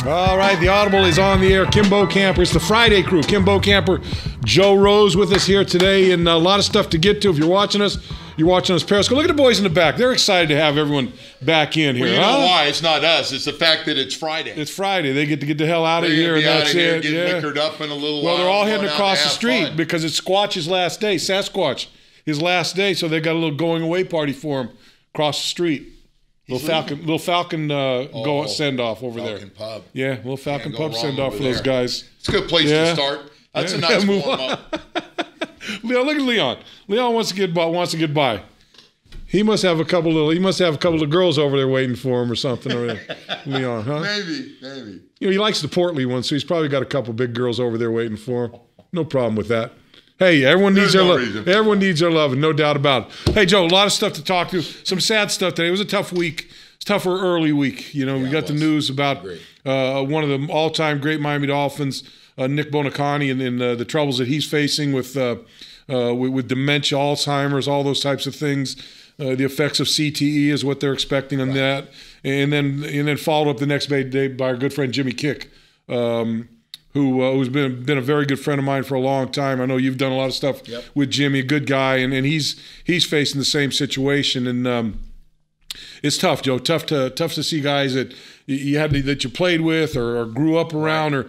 All right, the Audible is on the air. Kim Bokamper, it's the Friday crew. Kim Bokamper, Joe Rose with us here today, and a lot of stuff to get to. If you're watching us Periscope. Look at the boys in the back. They're excited to have everyone back in here. Well, you know why? It's not us. It's the fact that it's Friday. It's Friday. They get to get the hell out of here, and that's it. Get liquored up in a little while. Well, they're all heading going across the street because it's Squatch's last day. Sasquatch, his last day, so they got a little going away party for him across the street. Little Falcon send off over there. Falcon Pub. Yeah, little Falcon Pub send off for those guys. It's a good place to start. That's a nice warm up. Leon, look at Leon. Leon wants to get by. He must have a couple of girls over there waiting for him or something over there. Leon, huh? Maybe. You know, he likes the portly one, so he's probably got a couple big girls over there waiting for him. No problem with that. Hey, everyone needs their love. Everyone needs their love, and no doubt about it. Hey, Joe, a lot of stuff to talk to. Some sad stuff today. It was a tough week. It's a tougher early week. You know, we got the news about one of the all-time great Miami Dolphins, Nick Bokamper, and the troubles that he's facing with dementia, Alzheimer's, all those types of things. The effects of CTE is what they're expecting on that, and then followed up the next day by our good friend Jimmy Kick. Who's been a very good friend of mine for a long time. I know you've done a lot of stuff with Jimmy, a good guy, and he's facing the same situation. And it's tough, Joe. Tough to see guys that you played with or grew up around, or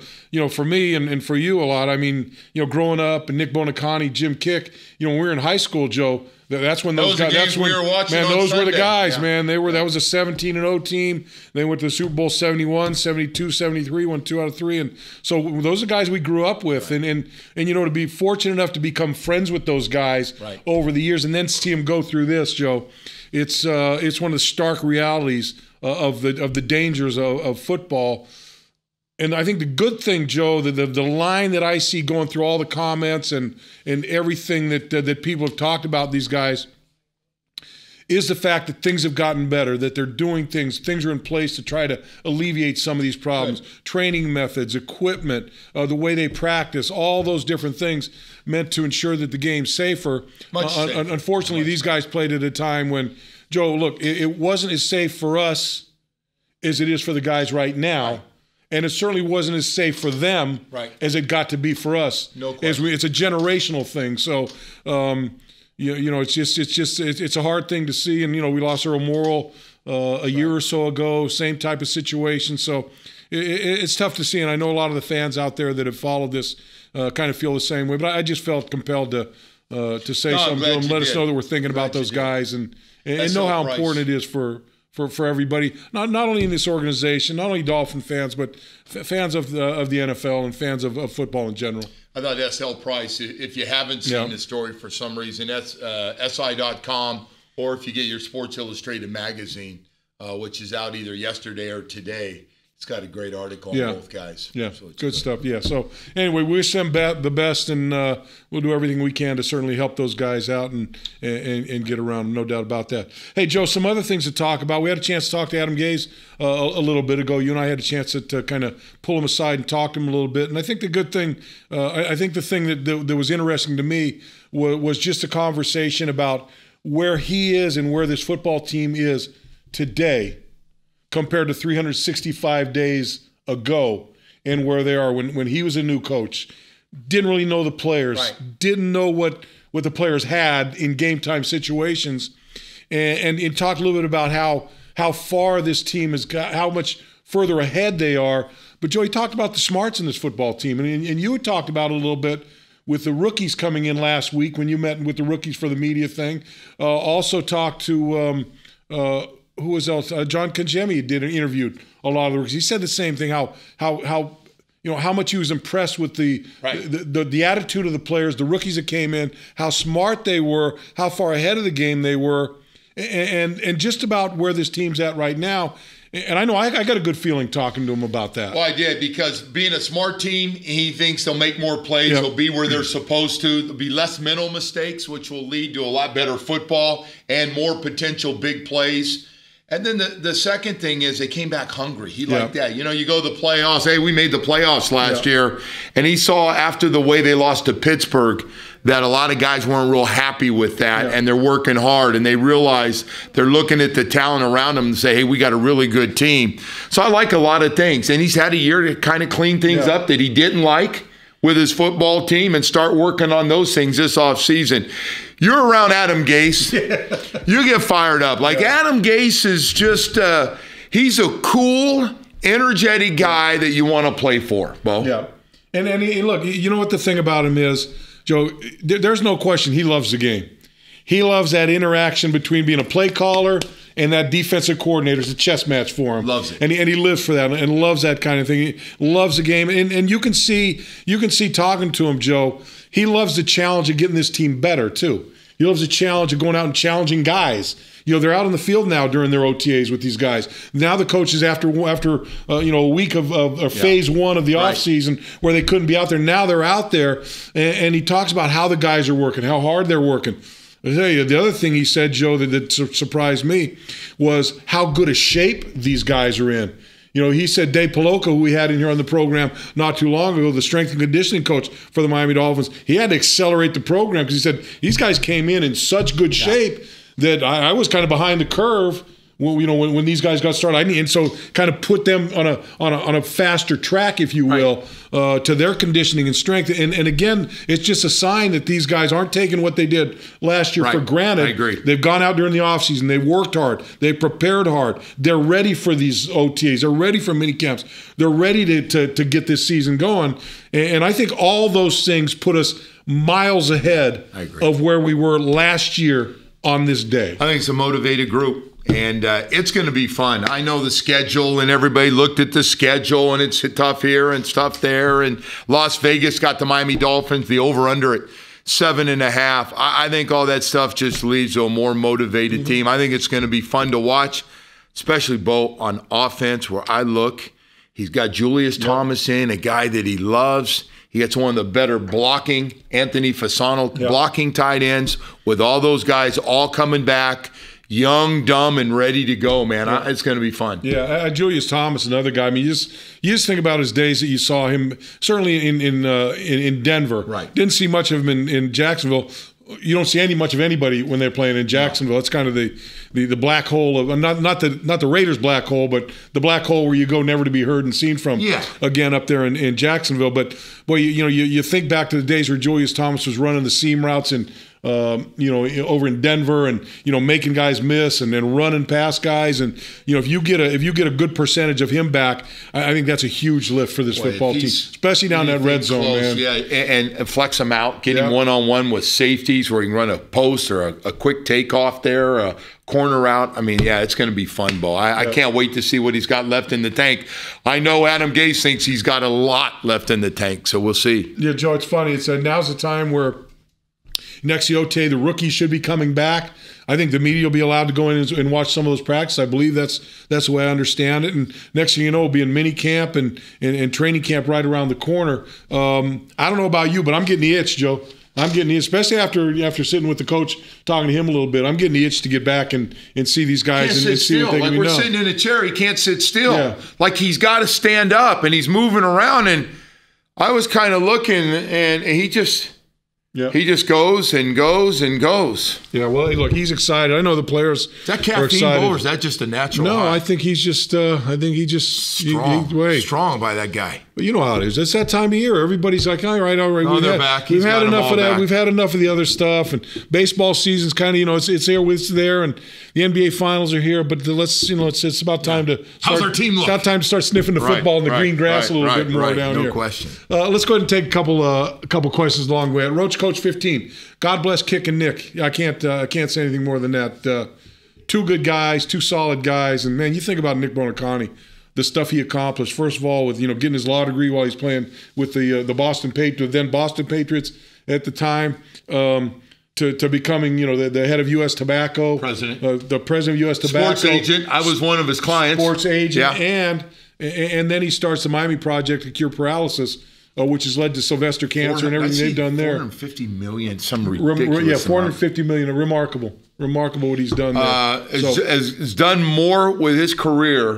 for me and for you a lot. I mean, growing up and Nick Bokamper, Jim Kick. When we were in high school, Joe. That's when those guys. That's when we were watching. Man, those were the guys. Yeah. Man, they were. That was a 17-0 team. They went to the Super Bowl 71, 72, 73, won 2 out of 3, and so those are guys we grew up with. Right. And to be fortunate enough to become friends with those guys over the years, and then see them go through this, Joe. It's one of the stark realities of the dangers of football. And I think the good thing, Joe, the line that I see going through all the comments and everything that people have talked about these guys is the fact that things have gotten better, that they're doing things are in place to try to alleviate some of these problems. Right. Training methods, equipment, the way they practice, all those different things meant to ensure that the game's safer. Much safer. Unfortunately, these guys played at a time when, Joe, look, it wasn't as safe for us as it is for the guys right now. Right. And it certainly wasn't as safe for them as it got to be for us. No question. It's a generational thing. So, it's a hard thing to see. And we lost Earl Morrall a year or so ago. Same type of situation. So it's tough to see. And I know a lot of the fans out there that have followed this kind of feel the same way. But I just felt compelled to say something to them, let us know that we're thinking about those guys and know how important it is for everybody, not only in this organization, not only Dolphin fans, but fans of the NFL and fans of football in general. I thought S.L. Price, if you haven't seen the story for some reason, that's SI.com, or if you get your Sports Illustrated magazine, which is out either yesterday or today. It's got a great article on both guys. Yeah, so good stuff. Yeah. So anyway, we wish them the best, and we'll do everything we can to certainly help those guys out and get around. No doubt about that. Hey, Joe, some other things to talk about. We had a chance to talk to Adam Gase a little bit ago. You and I had a chance to kind of pull him aside and talk to him a little bit. And I think the good thing, I think the thing that was interesting to me was just a conversation about where he is and where this football team is today, compared to 365 days ago and where they are when he was a new coach. Didn't really know the players, didn't know what the players had in game time situations, and talked a little bit about how far this team has got, how much further ahead they are. But Joe, he talked about the smarts in this football team, and you had talked about it a little bit with the rookies coming in last week when you met with the rookies for the media thing. Also talked to who was else? John Kajemi interviewed a lot of the rookies. He said the same thing. How much he was impressed with the attitude of the players, the rookies that came in, how smart they were, how far ahead of the game they were, and just about where this team's at right now. And I know I got a good feeling talking to him about that. Well, I did, because being a smart team, he thinks they'll make more plays. They'll be where they're supposed to. There'll be less mental mistakes, which will lead to a lot better football and more potential big plays. And then the second thing is they came back hungry. He liked that. You go to the playoffs. Hey, we made the playoffs last year. And he saw after the way they lost to Pittsburgh that a lot of guys weren't real happy with that, and they're working hard, and they realize they're looking at the talent around them and say, hey, we got a really good team. So I like a lot of things, and he's had a year to kind of clean things up that he didn't like with his football team and start working on those things this offseason. You're around Adam Gase, you get fired up. Like Adam Gase is just he's a cool, energetic guy that you want to play for, Bo. Yeah. And look, you know what the thing about him is, Joe, there's no question he loves the game. He loves that interaction between being a play caller and that defensive coordinator. It's a chess match for him. Loves it. And he lives for that and loves that kind of thing. He loves the game. And you can see talking to him, Joe, he loves the challenge of getting this team better too. He loves the challenge of going out and challenging guys. You know, they're out on the field now during their OTAs with these guys. Now the coaches, after a week of phase one of the offseason where they couldn't be out there, now they're out there, and he talks about how the guys are working, how hard they're working. I tell you, the other thing he said, Joe, that surprised me was how good a shape these guys are in. You know, he said Dave Paloka, who we had in here on the program not too long ago, the strength and conditioning coach for the Miami Dolphins, he had to accelerate the program because he said these guys came in such good shape that I was kind of behind the curve when these guys got started. And so kind of put them on a faster track, if you will, to their conditioning and strength. And again, it's just a sign that these guys aren't taking what they did last year for granted. I agree. They've gone out during the offseason. They've worked hard. They've prepared hard. They're ready for these OTAs. They're ready for mini camps. They're ready to get this season going. And I think all those things put us miles ahead of where we were last year on this day. I think it's a motivated group, and it's going to be fun. I know the schedule, and everybody looked at the schedule, and it's tough here and tough there, and Las Vegas got the Miami Dolphins, the over-under at 7.5. I think all that stuff just leads to a more motivated team. I think it's going to be fun to watch, especially, Bo, on offense, where I look. He's got Julius Thomas in, a guy that he loves. He gets one of the better blocking, Anthony Fasano blocking tight ends with all those guys all coming back, young, dumb, and ready to go, man. It's going to be fun. Yeah, Julius Thomas, another guy. I mean, you just think about his days that you saw him, certainly in Denver. Right. Didn't see much of him in Jacksonville. You don't see much of anybody when they're playing in Jacksonville. It's kind of the black hole of not the Raiders' black hole, but the black hole where you go never to be heard and seen from again up there in Jacksonville. But boy, you think back to the days where Julius Thomas was running the seam routes and over in Denver and making guys miss and then running past guys, and if you get a good percentage of him back, I think that's a huge lift for this football team, especially down that red zone, man. Yeah, and flex him out, get him one-on-one with safeties where he can run a post or a quick takeoff there, a corner out. I mean, it's going to be fun, Bo. I can't wait to see what he's got left in the tank. I know Adam Gase thinks he's got a lot left in the tank, so we'll see. Yeah, Joe, it's funny. It's now's the time where next OTA, the rookies should be coming back. I think the media will be allowed to go in and watch some of those practices. I believe that's the way I understand it. And next thing you know, we'll be in mini camp and training camp right around the corner. I don't know about you, but I'm getting the itch, Joe. I'm getting the itch, especially after sitting with the coach, talking to him a little bit. I'm getting the itch to get back and see these guys and see what they can do. Like we're sitting in a chair, he can't sit still. Yeah. Like he's got to stand up, and he's moving around. And I was kind of looking, and he just – he just goes and goes and goes. Yeah, well, look, he's excited. I know the players is that caffeine, Bo, or is that just a natural high? I think he's just strong by that guy. But you know how it is. It's that time of year. Everybody's like, all right. They're back. We've had enough of that. Back. We've had enough of the other stuff. And baseball season's kind of, it's there, and the NBA finals are here. But it's about time to start. How's our team look? It's about time to start sniffing the football in the green grass a little bit more down here. No question. Let's go ahead and take a couple questions along the way. Roach Coach 15. God bless Kick and Nick. I can't say anything more than that. Two good guys, two solid guys, and man, you think about Nick Bonacani, the stuff he accomplished. First of all, with getting his law degree while he's playing with the Boston Patriots at the time, to becoming the head of U.S. Tobacco, president, the president of U.S. Tobacco, sports agent. I was one of his clients, sports agent, and then he starts the Miami Project to cure paralysis. Which has led to Sylvester cancer and everything they've done there. $450 million, some ridiculous $450 million. Remarkable what he's done there. Has done more with his career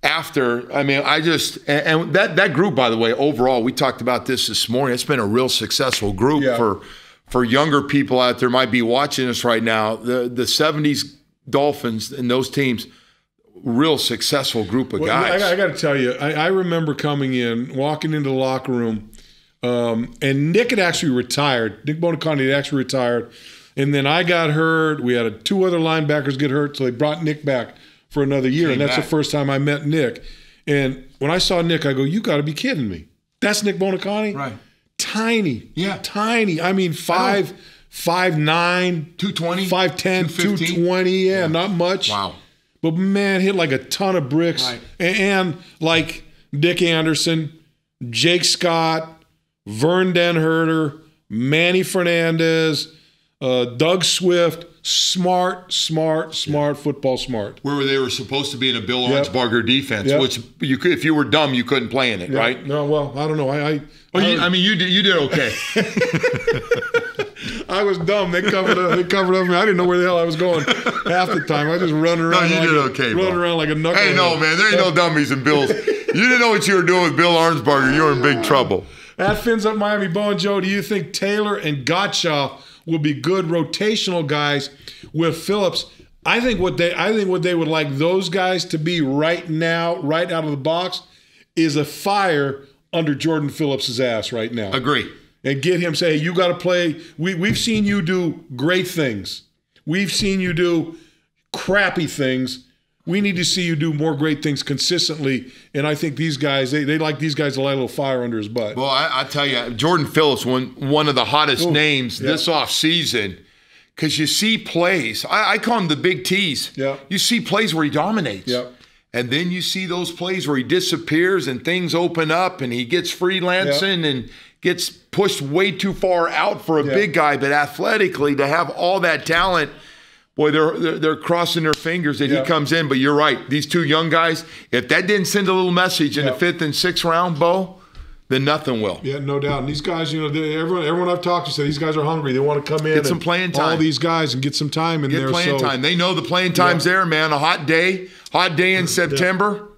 after, I mean, and that group, by the way, overall, we talked about this morning. It's been a real successful group for younger people out there might be watching us right now. The 70s Dolphins and those teams, real successful group of guys. I got to tell you, I remember coming in, walking into the locker room, and Nick had actually retired. Nick Bokamper had actually retired. And then I got hurt. We had 2 other linebackers get hurt, so they brought Nick back for another year. And that's the first time I met Nick. And when I saw Nick, I go, you got to be kidding me. That's Nick Bokamper? Right. Tiny. Yeah. Tiny. I mean, 5'9", 220, 5'10", 220. Yeah, not much. Wow. But, man, hit like a ton of bricks. Right. And like Dick Anderson, Jake Scott, Vern Denherter, Manny Fernandez, Doug Swift, smart, football smart. Where they were supposed to be in a Bill Arnsparger defense, which if you were dumb, you couldn't play in it, right? No, well, I don't know. You did okay. I was dumb. They covered up me. I didn't know where the hell I was going half the time. I just running around. No, you did okay, running around like a knucklehead. Hey, no, man, there ain't no dummies in Bills. You didn't know what you were doing with Bill Arnsparger. You were in big trouble. At Fins Up Miami, Bo and Joe, do you think Taylor and Gottschall will be good rotational guys with Phillips? I think what they would like those guys to be right now, right out of the box, is a fire under Jordan Phillips' ass right now. Agree. And get him say, hey, you got to play. We've seen you do great things. We've seen you do crappy things. We need to see you do more great things consistently. And I think these guys, they like these guys to light a little fire under his butt. Well, I tell you, Jordan Phillips, one of the hottest names this offseason, because you see plays. I call him the big T's. Yeah. You see plays where he dominates. Yep. And then you see those plays where he disappears and things open up and he gets freelancing and gets pushed way too far out for a big guy. But athletically, to have all that talent, boy, they're crossing their fingers that he comes in. But you're right. These 2 young guys, if that didn't send a little message in the 5th and 6th round, Bo, then nothing will. Yeah, no doubt. And these guys, everyone I've talked to said these guys are hungry. They want to come in, get some playing time. All these guys and get some time in there. Get playing time. They know the playing time's there, man. A hot day in September.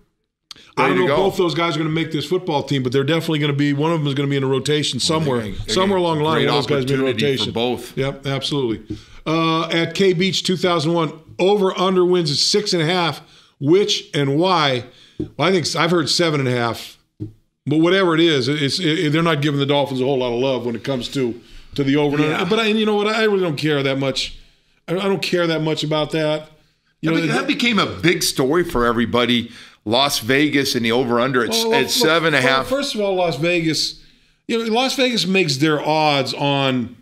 I don't know if both those guys are going to make this football team, but they're definitely going to be. One of them is going to be in a rotation somewhere along the line. One of those guys be in a rotation. For both. Yep, absolutely. At K Beach 2001, over under wins at 6.5. Which and why? Well, I think I've heard 7.5. But whatever it is, they're not giving the Dolphins a whole lot of love when it comes to the over and under. But you know what? I really don't care that much. I don't care that much about that. That became a big story for everybody. Las Vegas and the over/under at 7.5. First of all, Las Vegas makes their odds on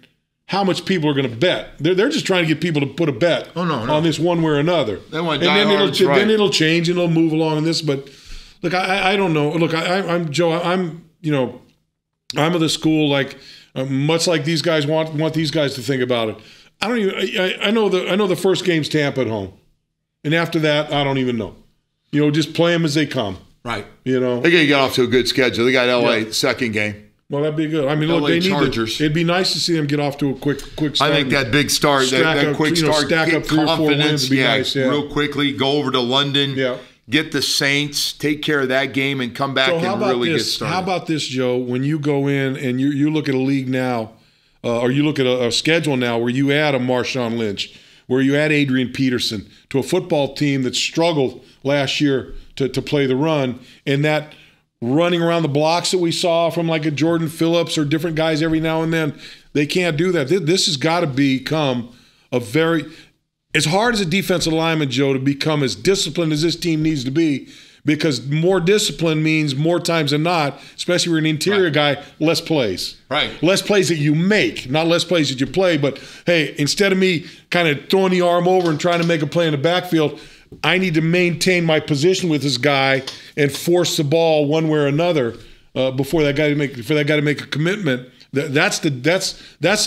how much people are going to bet. They're just trying to get people to put a bet on this one way or another. They want then it'll change and it'll move along in this. But look, I don't know. Look, I'm Joe. I'm of the school much like these guys want these guys to think about it. I know the first game's Tampa at home, and after that, I don't even know. Just play them as they come. Right. They got to get off to a good schedule. They got LA second game. Well, that'd be good. I mean, look, it'd be nice to see them get off to a quick start. I think that big start, that quick start, stack up 3 or 4 wins would be nice. Yeah. Real quickly, go over to London, get the Saints, take care of that game, and come back and really get started. How about this, Joe? When you go in and you look at a league now, or you look at a schedule now where you add a Marshawn Lynch, where you add Adrian Peterson to a football team that struggled last year to play the run, and that running around the blocks that we saw from like a Jordan Phillips or different guys every now and then, they can't do that. This has got to become as hard as a defensive lineman, Joe, to become as disciplined as this team needs to be, because more discipline means more times than not, especially if you're an interior guy, less plays. Right. Less plays that you make, not less plays that you play. But, hey, instead of me kind of throwing the arm over and trying to make a play in the backfield, I need to maintain my position with this guy and force the ball one way or another before that guy to make a commitment. That's the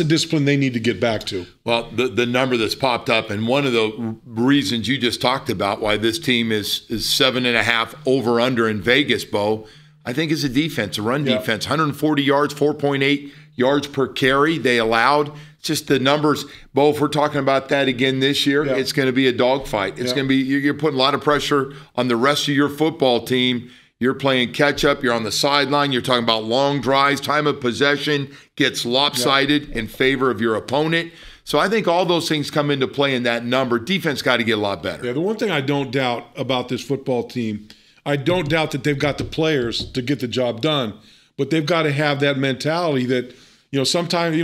discipline they need to get back to. Well, the number that's popped up, and one of the reasons you just talked about why this team is 7.5 over under in Vegas, Bo, I think is a defense, a run defense. 140 yards, 4.8 yards per carry they allowed. just the numbers. Bo, if we're talking about that again this year, it's going to be a dogfight. It's going to be, you're putting a lot of pressure on the rest of your football team. You're playing catch-up. You're on the sideline. You're talking about long drives. Time of possession gets lopsided in favor of your opponent. So I think all those things come into play in that number. Defense got to get a lot better. Yeah, the one thing I don't doubt about this football team, I don't doubt that they've got the players to get the job done, but they've got to have that mentality that, sometimes,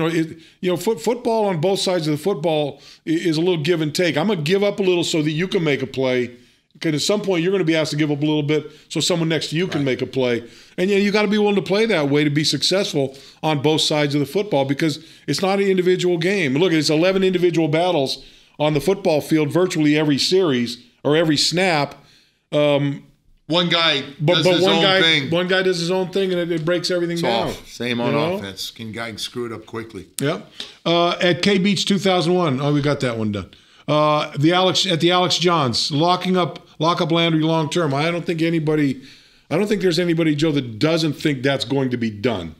football on both sides of the football is a little give and take. I'm going to give up a little so that you can make a play. Because at some point you're going to be asked to give up a little bit so someone next to you can make a play. And you got to be willing to play that way to be successful on both sides of the football, because it's not an individual game. Look, it's 11 individual battles on the football field virtually every series or every snap. One guy does his own thing. One guy does his own thing, and it breaks everything down. Off. Same on offense. Guy can screw it up quickly. Yeah. At K Beach 2001. Oh, we got that one done. At the Alex Johns, lock up Landry long term. I don't think there's anybody, Joe, that doesn't think that's going to be done.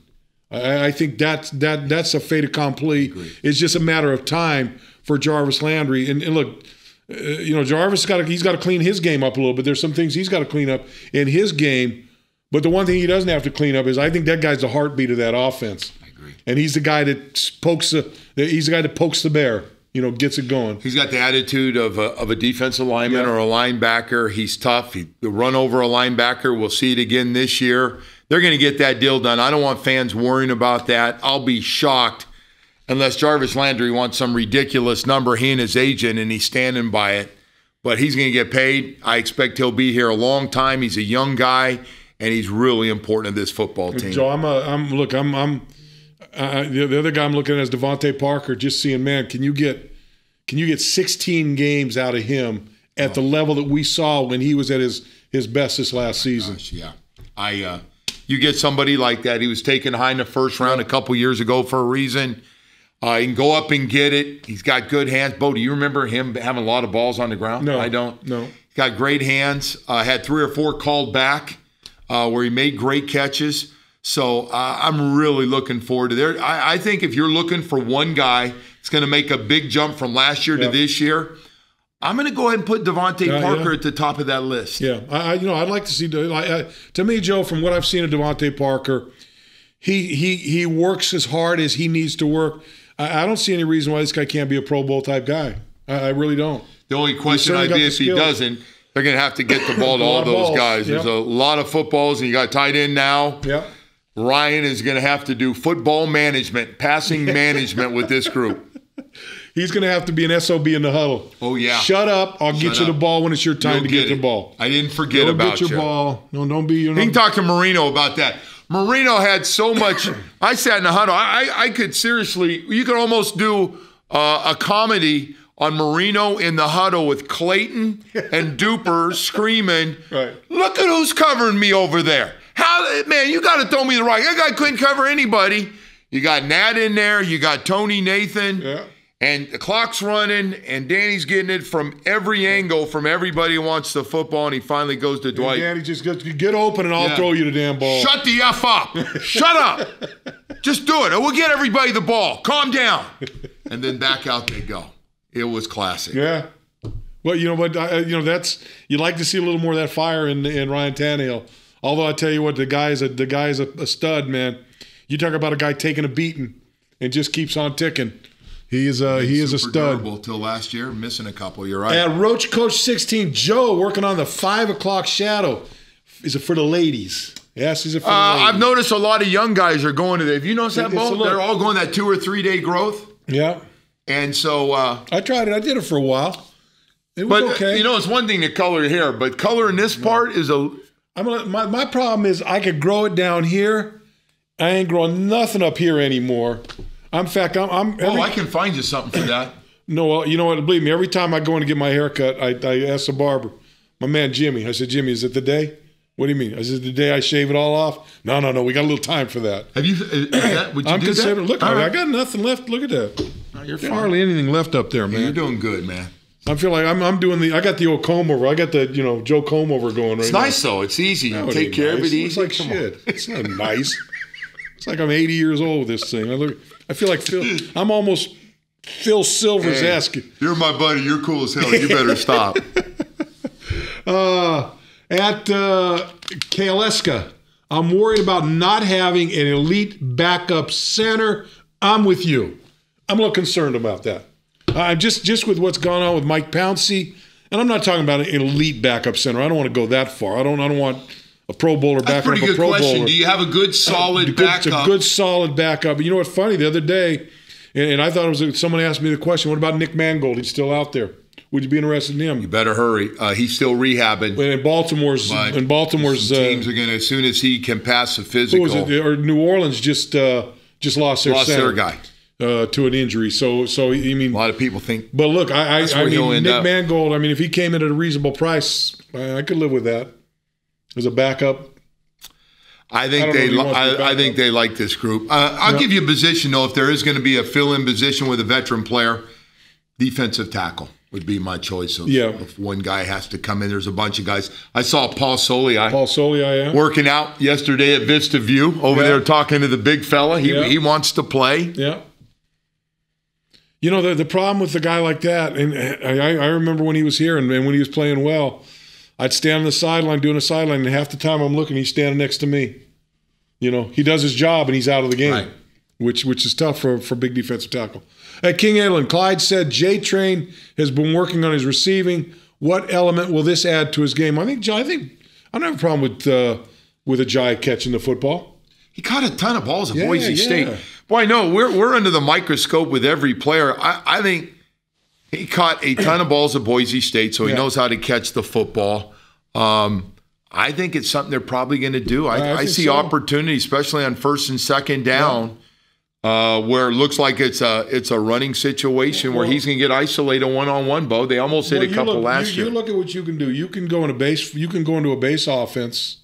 I think that's a fait accompli. It's just a matter of time for Jarvis Landry. And look, Jarvis he's got to clean his game up a little bit. There's some things he's got to clean up in his game. But the one thing he doesn't have to clean up is I think that guy's the heartbeat of that offense. I agree. And he's the guy that pokes the bear. Gets it going. He's got the attitude of a defensive lineman or a linebacker. He's tough. He'll run over a linebacker. We'll see it again this year. They're going to get that deal done. I don't want fans worrying about that. I'll be shocked unless Jarvis Landry wants some ridiculous number, he and his agent, and he's standing by it. But he's going to get paid. I expect he'll be here a long time. He's a young guy, and he's really important to this football team. Joe, the other guy I'm looking at is Devontae Parker. Just seeing, man, can you get 16 games out of him at the level that we saw when he was at his best this last season? Gosh, yeah, you get somebody like that. He was taken high in the first round a couple years ago for a reason. He can go up and get it. He's got good hands. Bo, do you remember him having a lot of balls on the ground? No, I don't. No, he's got great hands. Had 3 or 4 called back where he made great catches. So I'm really looking forward to there. I think if you're looking for one guy that's going to make a big jump from last year to this year, I'm going to go ahead and put Devontae Parker at the top of that list. Yeah, I'd like to see. To me, Joe, from what I've seen of Devontae Parker, he works as hard as he needs to work. I don't see any reason why this guy can't be a Pro Bowl type guy. I really don't. The only question I'd be if he doesn't, they're going to have to get the ball to all those guys. There's a lot of footballs, and you got tight end now. Yep. Ryan is going to have to do football management, passing management with this group. He's going to have to be an SOB in the huddle. Oh, yeah. Shut up. I'll get you the ball when it's your time to get the ball. I didn't forget about you. Get your ball. No, don't be. You can talk to Marino about that. Marino had so much. I sat in the huddle. I could seriously, you could almost do a comedy on Marino in the huddle with Clayton and Duper screaming, look at who's covering me over there. Man, you got to throw me the right. That guy couldn't cover anybody. You got Nat in there. You got Tony Nathan. And the clock's running, and Danny's getting it from every angle from everybody who wants the football, and he finally goes to Dwight. Danny just goes, get open, and I'll throw you the damn ball. Shut the F up. Shut up. Just do it. We'll get everybody the ball. Calm down. And then back out they go. It was classic. Yeah. Well, that's you like to see a little more of that fire in Ryan Tannehill. Although I tell you what, the guy is a stud, man. You talk about a guy taking a beating and just keeps on ticking. He is a stud. Durable till last year, missing a couple. You're right. At Roach Coach 16, Joe working on the 5 o'clock shadow. Is it for the ladies? Yes, he's a for the ladies. I've noticed a lot of young guys are going to that. Have you noticed that, Bo? They're all going that 2 or 3 day growth. Yeah. And so I tried it. I did it for a while. It was okay. It's one thing to color hair, but color in this part is my problem is I could grow it down here. I ain't growing nothing up here anymore. I can find you something for that. No, well, you know what? Believe me, every time I go in to get my hair cut, I ask the barber, my man Jimmy. I said, Jimmy, is it the day? What do you mean? I said, the day I shave it all off? No. We got a little time for that. Have you? Would you do that? Look, I got nothing left. Look at that. No, you're fine. Hardly anything left up there, man. You're doing good, man. I feel like I'm doing I got the old comb over. I got the Joe comb over going right now. It's nice though. It's easy. You take care of it easy. It's like shit. It's not nice. It's like I'm 80 years old with this thing. I feel like I'm almost Phil Silvers-esque. Hey, you're my buddy. You're cool as hell. You better stop. At Kaleska, I'm worried about not having an elite backup center. I'm with you. I'm a little concerned about that. Just with what's gone on with Mike Pouncey, and I'm not talking about an elite backup center. I don't want to go that far. I don't want a Pro Bowler backup. That's a pretty good question. Do you have a good solid backup? It's a good solid backup. You know what's funny? The other day, and I thought it was someone asked me the question, what about Nick Mangold? He's still out there. Would you be interested in him? You better hurry. He's still rehabbing. And Baltimore's teams are going to, as soon as he can pass the physical. Who was it? Or New Orleans just lost their guy to an injury. So I mean, a lot of people think. But look, I mean, Nick Mangold. I mean, if he came in at a reasonable price, I could live with that as a backup. I think they like this group. I'll give you a position though. If there is going to be a fill-in position with a veteran player, defensive tackle would be my choice. If one guy has to come in, there's a bunch of guys. I saw Paul Soliai working out yesterday at Vista View over there talking to the big fella. He wants to play. Yeah. You know, the problem with a guy like that, and I remember when he was here and when he was playing well, I'd stand on the sideline doing a sideline, and half the time I'm looking, he's standing next to me. You know, he does his job and he's out of the game, which is tough for big defensive tackle. At King Adlin, Clyde said J-Train has been working on his receiving. What element will this add to his game? I think I don't have a problem with Ajayi catching the football. He caught a ton of balls at Boise State. Boy, no, we're under the microscope with every player. I think he caught a ton of balls at Boise State, so he knows how to catch the football. I think it's something they're probably going to do. I see opportunity, especially on first and second down. Where it looks like it's a running situation where he's going to get isolated one-on-one, Bo. They almost hit a couple last year. You look at what you can do. You can go into a base offense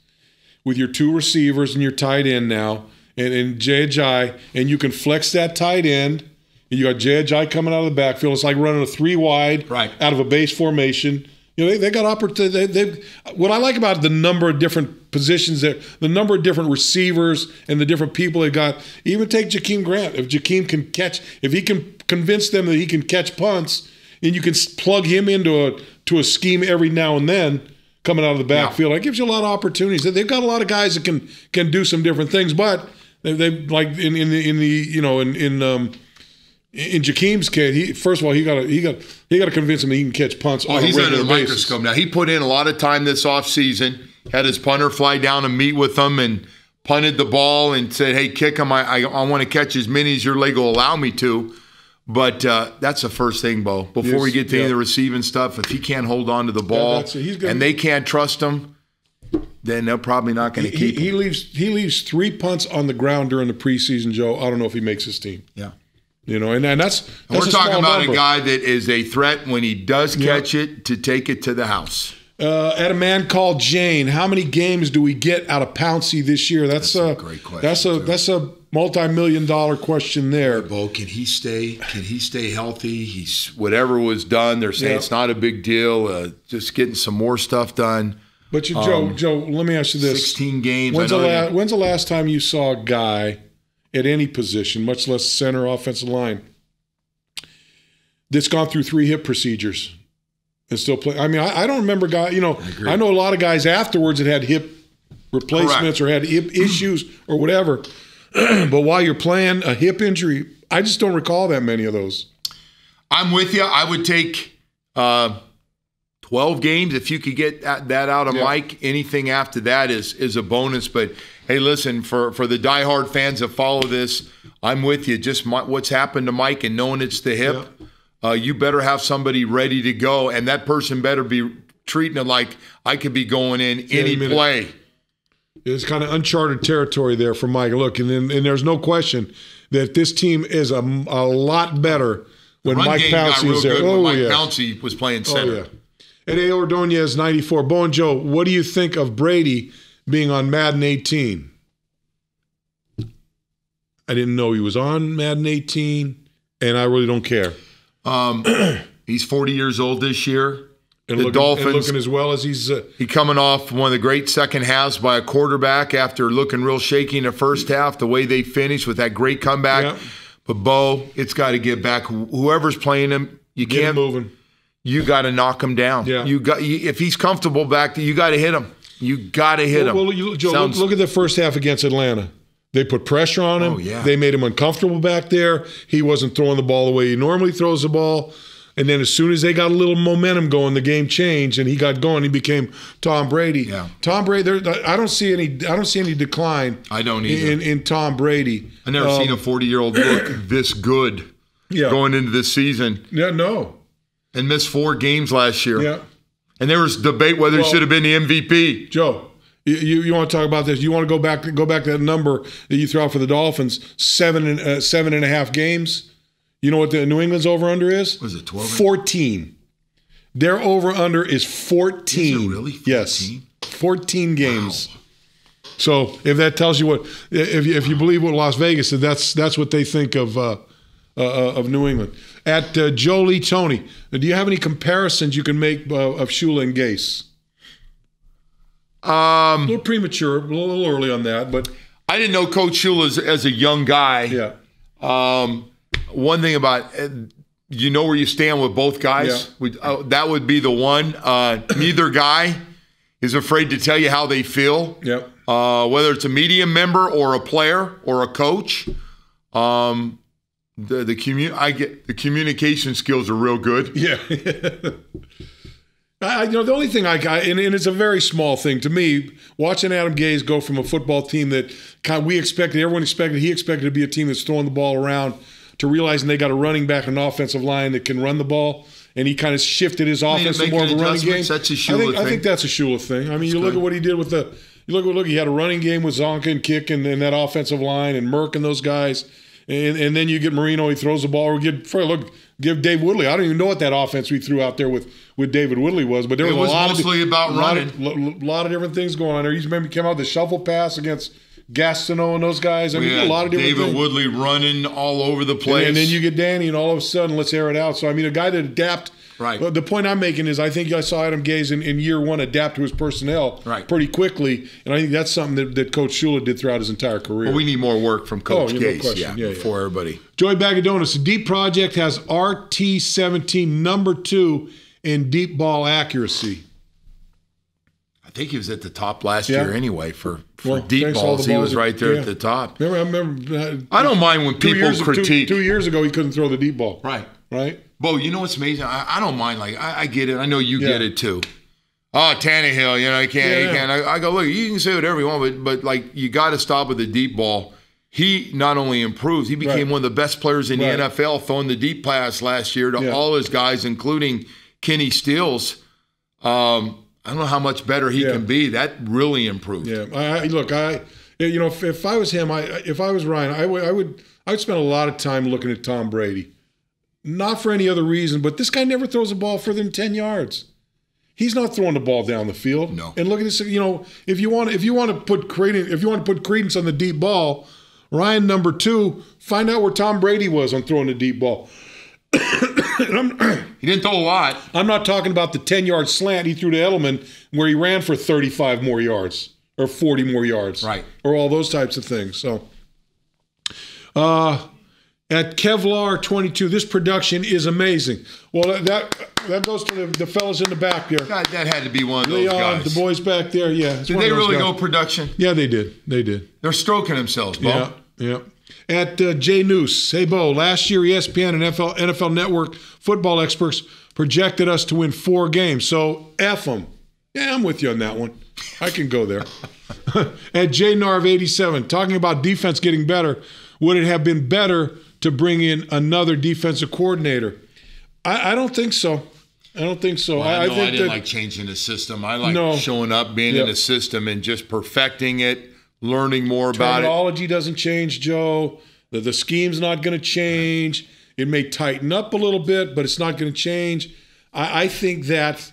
with your two receivers and your tight end now, and Jay Ajayi, and you can flex that tight end. You got Jay Ajayi coming out of the backfield. It's like running a three wide out of a base formation. You know, they got opportunity. What I like about the number of different positions, the number of different receivers and the different people they got. Even take Jakeem Grant. If Jakeem can catch, if he can convince them that he can catch punts, and you can plug him into a scheme every now and then coming out of the backfield, that gives you a lot of opportunities. They've got a lot of guys that can do some different things, but they like in Jakeem's case, first of all, he got to convince him that he can catch punts on a regular basis. He's under the microscope now. He put in a lot of time this offseason, had his punter fly down and meet with him and punted the ball and said, hey, kick him. I want to catch as many as your leg will allow me to. But that's the first thing, Bo. Before we get to any of the receiving stuff, if he can't hold on to the ball and they can't trust him, then they're probably not going to keep him. He leaves 3 punts on the ground during the preseason, Joe. I don't know if he makes his team. Yeah. You know, and that's we're talking about a guy that is a threat when he does catch it to take it to the house. At a man called Jane, how many games do we get out of Pouncey this year? That's a great question. That's a multi-million-dollar question there. Bo, can he stay healthy? He's whatever was done. They're saying it's not a big deal. Just getting some more stuff done. But Joe, let me ask you this: 16 games. When's the last time you saw a guy at any position, much less center, offensive line, that's gone through 3 hip procedures and still play? I mean, I don't remember guys. You know, I know a lot of guys afterwards that had hip replacements or had hip issues or whatever. But while you're playing a hip injury, I just don't recall that many of those. I'm with you. I would take 12 games if you could get that out of Mike. Anything after that is a bonus. But hey, listen, for the diehard fans that follow this, I'm with you. Just what's happened to Mike and knowing it's the hip, you better have somebody ready to go, and that person better be treating it like I could be going in any play. It's kind of uncharted territory there for Mike. Look, and there's no question that this team is a lot better when Mike Pouncey is there. When Mike Pouncey was playing center. Oh, yeah. And A. Ordonez, 94. Bo and Joe, what do you think of Brady being on Madden 18? I didn't know he was on Madden 18, and I really don't care. He's 40 years old this year. And the Dolphins looking as well as he's coming off one of the great second halves by a quarterback after looking real shaky in the first half, the way they finished with that great comeback But Bo, it's got to get back. Whoever's playing him, you Get can't him moving. You got to knock him down. Yeah. If he's comfortable back there, you got to hit him. You got to hit him. Well, Joe, look at the first half against Atlanta. They put pressure on him. Oh, yeah. They made him uncomfortable back there. He wasn't throwing the ball the way he normally throws the ball. And then as soon as they got a little momentum going, the game changed and he got going. He became Tom Brady. Yeah. Tom Brady. I don't see any decline. I don't either. In Tom Brady. I never seen a 40-year-old look this good going into this season. Yeah, no. And missed 4 games last year. Yeah. And there was debate whether he should have been the MVP. Joe, you want to talk about this? You want to go back to that number that you threw out for the Dolphins, 7.5 games. You know what the New England's over-under is? Was it 12? 14. Their over-under is 14. Is it really 14? Yes, 14 games. Wow. So if that tells you what, if you believe what Las Vegas said, that's what they think of New England. At Jolie Tony, do you have any comparisons you can make of Shula and Gase? A little premature, a little early on that, but I didn't know Coach Shula as a young guy. Yeah. One thing about you know where you stand with both guys. Yeah. That would be the one. Neither guy is afraid to tell you how they feel. Yep. Whether it's a media member or a player or a coach. The communication skills are real good. Yeah. The only thing and it's a very small thing to me, watching Adam Gase go from a football team that everyone expected, he expected to be a team that's throwing the ball around, to realizing they got a running back and an offensive line that can run the ball, and he kind of shifted his offense to more of a running game. That's a Shula thing. I think that's a Shula thing. I mean, look at what he did with he had a running game with Zonka and Kick and that offensive line and Merck and those guys. And then you get Marino, he throws the ball. Or give Dave Woodley. I don't even know what that offense we threw out there with David Woodley was, but there was mostly about running. A lot of different things going on there. You remember he came out with the shuffle pass against Gastineau and those guys. I mean, a lot of different David things. Woodley running all over the place. And then you get Danny, and all of a sudden, let's air it out. So, I mean, a guy that adapt. Right. The point I'm making is I think I saw Adam Gase in year one adapt to his personnel pretty quickly, and I think that's something that Coach Shula did throughout his entire career. Well, we need more work from Coach Gase. No question. Before everybody. Joey Bag of Donuts, the Deep Project has RT17 number 2 in deep ball accuracy. I think he was at the top last year anyway for deep balls. He was right there at the top. I remember I don't mind when people critique. 2 years ago, he couldn't throw the deep ball. Right. Bo, you know what's amazing? I don't mind. Like I get it. I know you get it too. Oh, Tannehill, you can't. I go, look, you can say whatever you want, but like you got to stop with the deep ball. He not only improved, he became one of the best players in the NFL, throwing the deep pass last year to all his guys, including Kenny Stills. I don't know how much better he can be. That really improved. Yeah. If I was him, if I was Ryan, I would spend a lot of time looking at Tom Brady. Not for any other reason, but this guy never throws a ball further than 10 yards. He's not throwing the ball down the field. No. And look at this. If you want to put credence on the deep ball, Ryan number 2, find out where Tom Brady was on throwing the deep ball. He didn't throw a lot. I'm not talking about the 10-yard slant he threw to Edelman where he ran for 35 more yards or 40 more yards. Right. Or all those types of things. So, at Kevlar 22, this production is amazing. Well, that goes to the fellas in the back there. God, that had to be one of those guys. The boys back there, yeah. Did they really go production? Yeah, they did. They're stroking themselves, Bo. Yeah. At Jay Noose, hey, Bo, last year ESPN and NFL Network football experts projected us to win 4 games. So, F them. Yeah, I'm with you on that one. I can go there. At JNarv87, talking about defense getting better, would it have been better to bring in another defensive coordinator? I don't think so. Well, I didn't like changing the system. I like showing up, being in the system, and just perfecting it, learning more about it. Terminology doesn't change, Joe. The scheme's not going to change. It may tighten up a little bit, but it's not going to change. I think that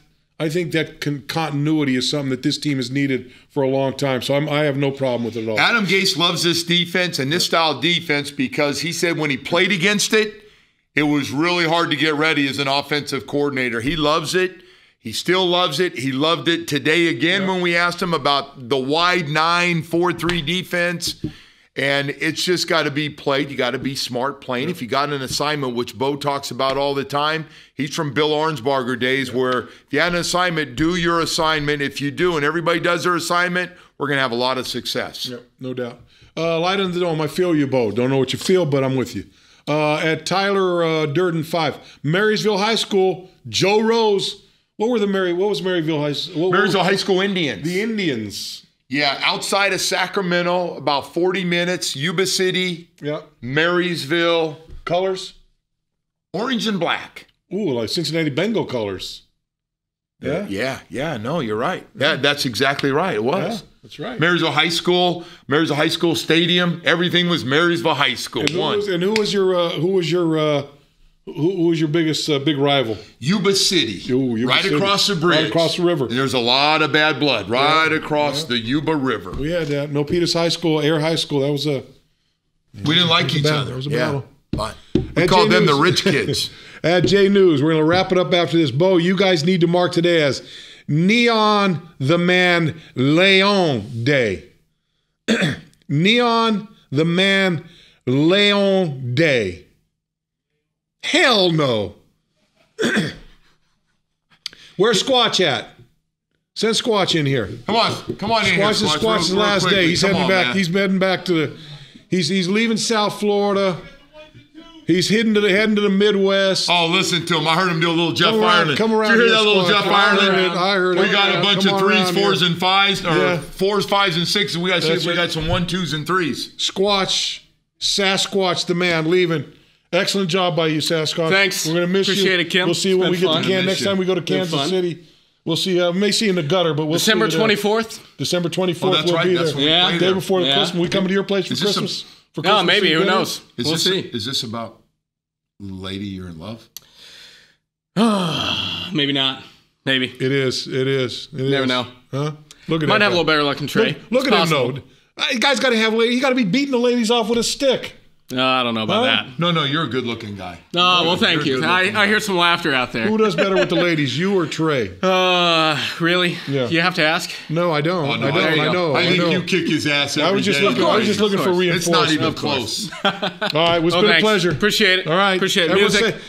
continuity is something that this team has needed for a long time. So I have no problem with it at all. Adam Gase loves this defense and this style of defense because he said when he played against it, it was really hard to get ready as an offensive coordinator. He loves it. He still loves it. He loved it today again when we asked him about the wide 9-4-3 defense. And it's just got to be played. You got to be smart playing. If you got an assignment, which Bo talks about all the time, he's from Bill Arnsbarger days where if you had an assignment, do your assignment. If you do and everybody does their assignment, we're going to have a lot of success. Yep, no doubt. Light on the dome. I feel you, Bo. Don't know what you feel, but I'm with you. At Tyler Durden 5, Marysville High School, Joe Rose. What was Maryville High School? Marysville High School Indians. The Indians. Yeah, outside of Sacramento, about 40 minutes, Yuba City, Marysville. Colors? Orange and black. Ooh, like Cincinnati Bengal colors. Yeah, no, you're right. That's exactly right. It was. Yeah, that's right. Marysville High School Stadium, everything was Marysville High School. And who was your biggest big rival? Yuba City. Yuba City. Across the bridge. Right across the river. And there's a lot of bad blood across the Yuba River. We had that. Milpitas High School, Air High School. That was a... We didn't like each other. That was a battle. But we called them the rich kids. At J News, we're going to wrap it up after this. Bo, you guys need to mark today as Neon the Man Leon Day. Neon the Man Leon Day. Hell no. Where's Squatch at? Send Squatch in here. Come on in here. Squatch is the last day. He's heading back. Man. He's heading back to the. He's leaving South Florida. He's heading to the Midwest. Oh, listen to him. I heard him do a little Jeff Ireland. Come around. Did you hear here, that little Squatch. Jeff Ireland? I heard it. We got a bunch of 3s, 4s, and 5s, or 4s, 5s, and 6s. We got some 1s, 2s, and 3s. Squatch, Sasquatch, the man, leaving. Excellent job by you, Sasquatch. Thanks. We're going to miss Appreciate you. it, Kim. We'll see you when we get to Kansas. Next time we go to Been Kansas fun. City. We'll see. We may see you in the gutter, but we'll December see you 24th. December 24th. Oh, that's we'll right. be That's there. when we play Day there. before the Christmas. We come to your place for Christmas. No, maybe. Who dinner? knows? We'll see. Is this about lady you're in love? Maybe not. Maybe. It is. Never know. Huh? Look at Might that have guy. a little better luck than Trey. Look at him, though. You guys got to have ladies. You got to be beating the ladies off with a stick. I don't know about that. No, you're a good-looking guy. No, well, thank you. I hear some laughter out there. Who does better with the ladies, you or Trey? Really? Yeah. You have to ask? No, I don't. Oh, no, I know. I think you kick his ass every I was just day. looking for reinforcement. It's not even close. All right, it's been a pleasure. Appreciate it. All right. Appreciate it.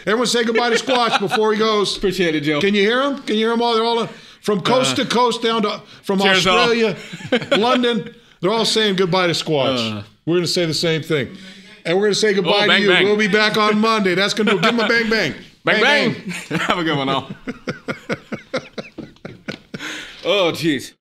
Everyone say goodbye to Squatch before he goes. Appreciate it, Joe. Can you hear him? Can you hear them all? They're all from coast to coast down to from Cheers Australia, London. They're all saying goodbye to Squatch. We're going to say the same thing. And we're going to say goodbye to you. Bang. We'll be back on Monday. That's going to give him a bang, bang. Bang. Have a good one, all. Oh, jeez.